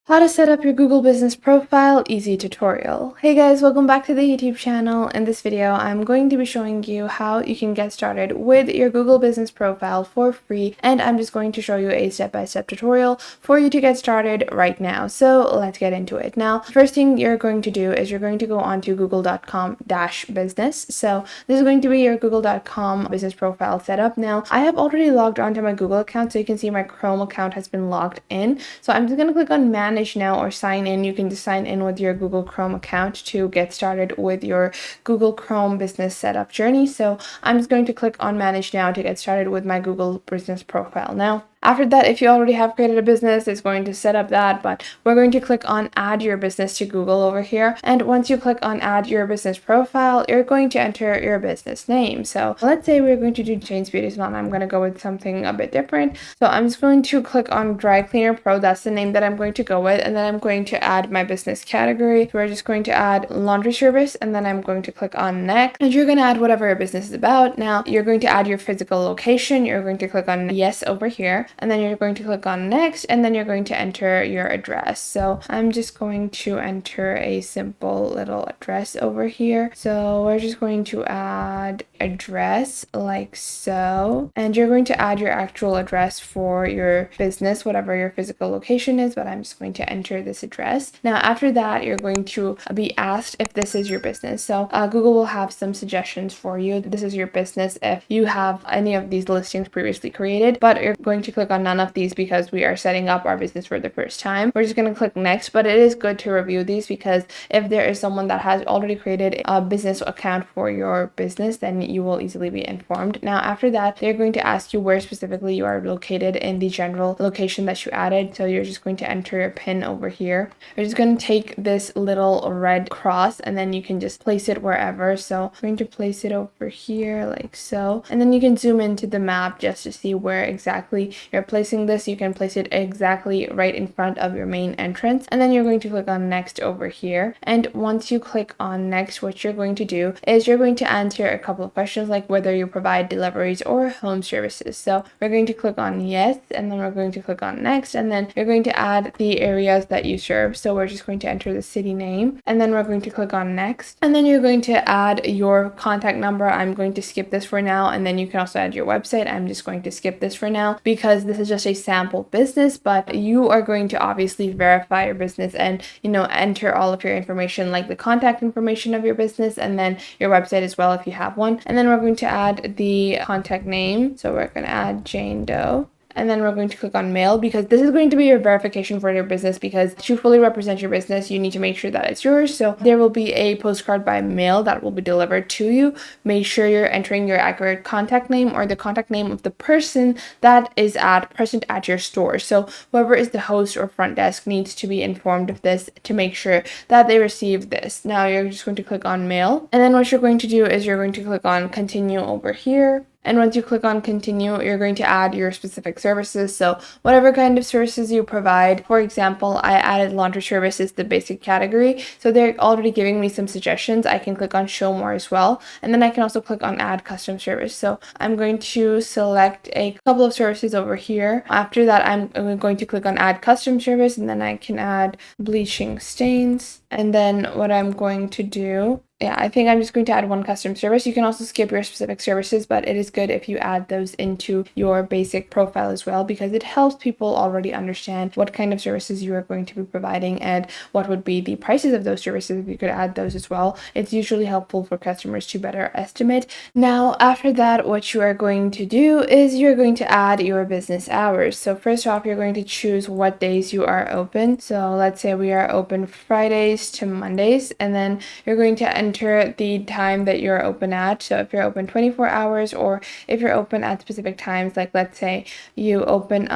How to set up your Google Business Profile, easy tutorial. Hey guys, welcome back to the YouTube channel. In this video, I'm going to be showing you how you can get started with your Google Business Profile for free, and I'm just going to show you a step-by-step tutorial for you to get started right now. So let's get into it. Now, first thing you're going to do is you're going to go on to google.com-business. So this is going to be your google.com business profile setup. Now, I have already logged onto my Google account, so you can see my Chrome account has been logged in. So I'm just going to click on manage now or sign in. You can just sign in with your Google Chrome account to get started with your Google Chrome business setup journey. So I'm just going to click on manage now to get started with my Google business profile. Now, after that, if you already have created a business, it's going to set up that, but we're going to click on add your business to Google over here. And once you click on add your business profile, you're going to enter your business name. So let's say we're going to do Jane's Beauty Salon. I'm going to go with something a bit different. So I'm just going to click on Dry Cleaner Pro. That's the name that I'm going to go with. And then I'm going to add my business category. So we're just going to add laundry service. And then I'm going to click on next. And you're going to add whatever your business is about. Now you're going to add your physical location. You're going to click on yes over here. And then you're going to click on next, and then you're going to enter your address. So I'm just going to enter a simple little address over here. So we're just going to add address like so, and you're going to add your actual address for your business, whatever your physical location is, but I'm just going to enter this address. Now after that, you're going to be asked if this is your business. So Google will have some suggestions for you. This is your business if you have any of these listings previously created, but you're going to click on none of these because we are setting up our business for the first time. We're just going to click next, but it is good to review these because if there is someone that has already created a business account for your business, then you will easily be informed. Now after that, they're going to ask you where specifically you are located in the general location that you added. So you're just going to enter your pin over here. You're just going to take this little red cross and then you can just place it wherever. So I'm going to place it over here like so, and then you can zoom into the map just to see where exactly you're placing this. You can place it exactly right in front of your main entrance, and then you're going to click on next over here. And once you click on next, what you're going to do is you're going to answer a couple of questions like whether you provide deliveries or home services. So we're going to click on yes, and then we're going to click on next, and then you're going to add the areas that you serve. So we're just going to enter the city name, and then we're going to click on next, and then you're going to add your contact number. I'm going to skip this for now, and then you can also add your website. I'm just going to skip this for now because this is just a sample business, but you are going to obviously verify your business and enter all of your information like the contact information of your business and then your website as well if you have one. And then we're going to add the contact name. So we're going to add Jane Doe. And then we're going to click on mail because this is going to be your verification for your business, because to fully represent your business, you need to make sure that it's yours. So there will be a postcard by mail that will be delivered to you. Make sure you're entering your accurate contact name or the contact name of the person that is present at your store. So whoever is the host or front desk needs to be informed of this to make sure that they receive this. Now you're just going to click on mail. And then what you're going to do is you're going to click on continue over here. And once you click on continue, you're going to add your specific services. So whatever kind of services you provide. For example, I added laundry services, the basic category. So they're already giving me some suggestions. I can click on show more as well. And then I can also click on add custom service. So I'm going to select a couple of services over here. After that, I'm going to click on add custom service, and then I can add bleaching stains. And then what I'm going to do, I think I'm just going to add one custom service. You can also skip your specific services, but it is good if you add those into your basic profile as well, because it helps people already understand what kind of services you are going to be providing and what would be the prices of those services. If you could add those as well, it's usually helpful for customers to better estimate. Now, after that, what you are going to do is you're going to add your business hours. So first off, you're going to choose what days you are open. So let's say we are open Fridays to Mondays, and then you're going to enter the time that you're open at. So if you're open 24 hours or if you're open at specific times, like let's say you open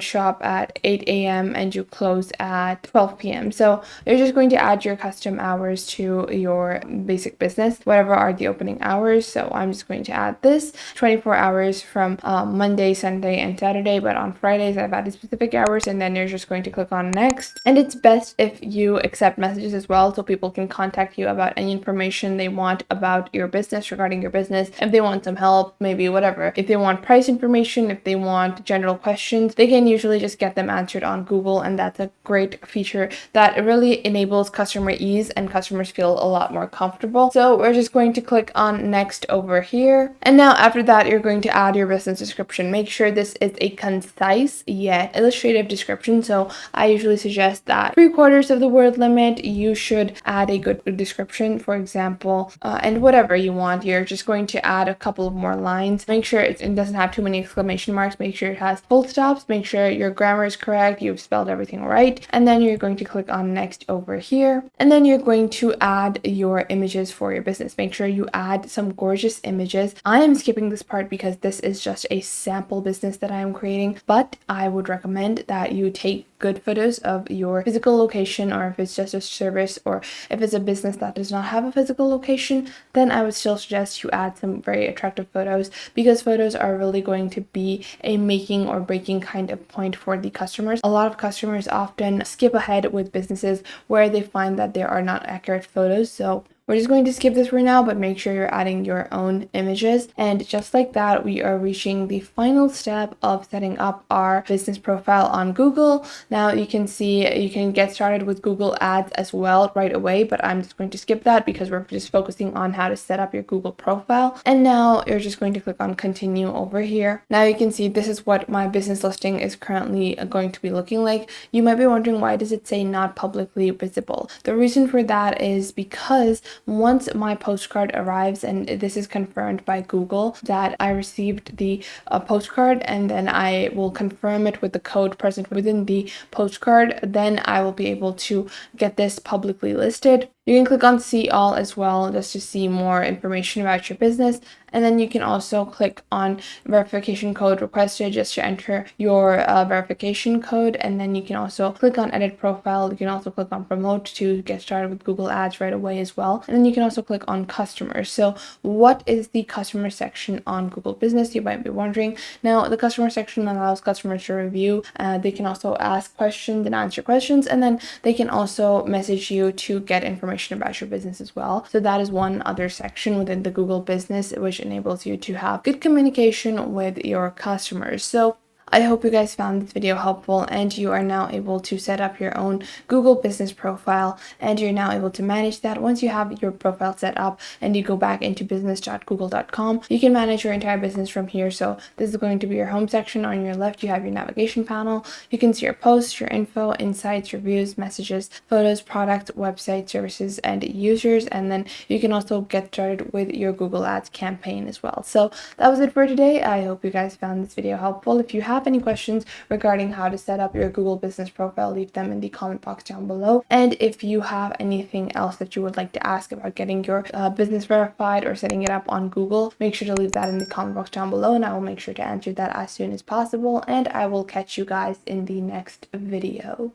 shop at 8 a.m. and you close at 12 p.m. So you're just going to add your custom hours to your basic business, whatever are the opening hours. So I'm just going to add this 24 hours from Monday, Sunday, and Saturday, but on Fridays I've added specific hours, and then you're just going to click on next. And it's best if you accept messages as well so people can contact contact you about any information they want about your business, regarding your business. If they want some help, maybe whatever. If they want price information, if they want general questions, they can usually just get them answered on Google, and that's a great feature that really enables customer ease and customers feel a lot more comfortable. So we're just going to click on next over here. And now after that, you're going to add your business description. Make sure this is a concise yet illustrative description. So I usually suggest that 3/4 of the word limit, you should add a good description, for example, and whatever you want. You're just going to add a couple of more lines. Make sure it doesn't have too many exclamation marks. Make sure it has full stops. Make sure your grammar is correct. You've spelled everything right. And then you're going to click on next over here. And then you're going to add your images for your business. Make sure you add some gorgeous images. I am skipping this part because this is just a sample business that I am creating, but I would recommend that you take good photos of your physical location, or if it's just a service, or if it's a business that does not have a physical location, then I would still suggest you add some very attractive photos, because photos are really going to be a making or breaking kind of point for the customers. A lot of customers often skip ahead with businesses where they find that there are not accurate photos. So we're just going to skip this for now, but make sure you're adding your own images. And just like that, we are reaching the final step of setting up our business profile on Google. Now you can see you can get started with Google Ads as well right away, but I'm just going to skip that because we're just focusing on how to set up your Google profile. And now you're just going to click on continue over here. Now you can see this is what my business listing is currently going to be looking like. You might be wondering, why does it say not publicly visible? The reason for that is because once my postcard arrives, and this is confirmed by Google that I received the postcard, and then I will confirm it with the code present within the postcard, then I will be able to get this publicly listed. You can click on see all as well, just to see more information about your business. And then you can also click on verification code requested, just to enter your verification code. And then you can also click on edit profile. You can also click on promote to get started with Google Ads right away as well. And then you can also click on customers. So what is the customer section on Google Business? You might be wondering. Now, the customer section allows customers to review. They can also ask questions and answer questions. And then they can also message you to get information about your business as well. So that is one other section within the Google Business, which enables you to have good communication with your customers. So I hope you guys found this video helpful, and you are now able to set up your own Google Business profile, and you're now able to manage that. Once you have your profile set up and you go back into business.google.com, you can manage your entire business from here. So this is going to be your home section. On your left, you have your navigation panel. You can see your posts, your info, insights, reviews, messages, photos, products, website, services, and users. And then you can also get started with your Google Ads campaign as well. So that was it for today. I hope you guys found this video helpful. If you have any questions regarding how to set up your Google Business profile, leave them in the comment box down below. And if you have anything else that you would like to ask about getting your business verified or setting it up on Google, make sure to leave that in the comment box down below, and I will make sure to answer that as soon as possible. And I will catch you guys in the next video.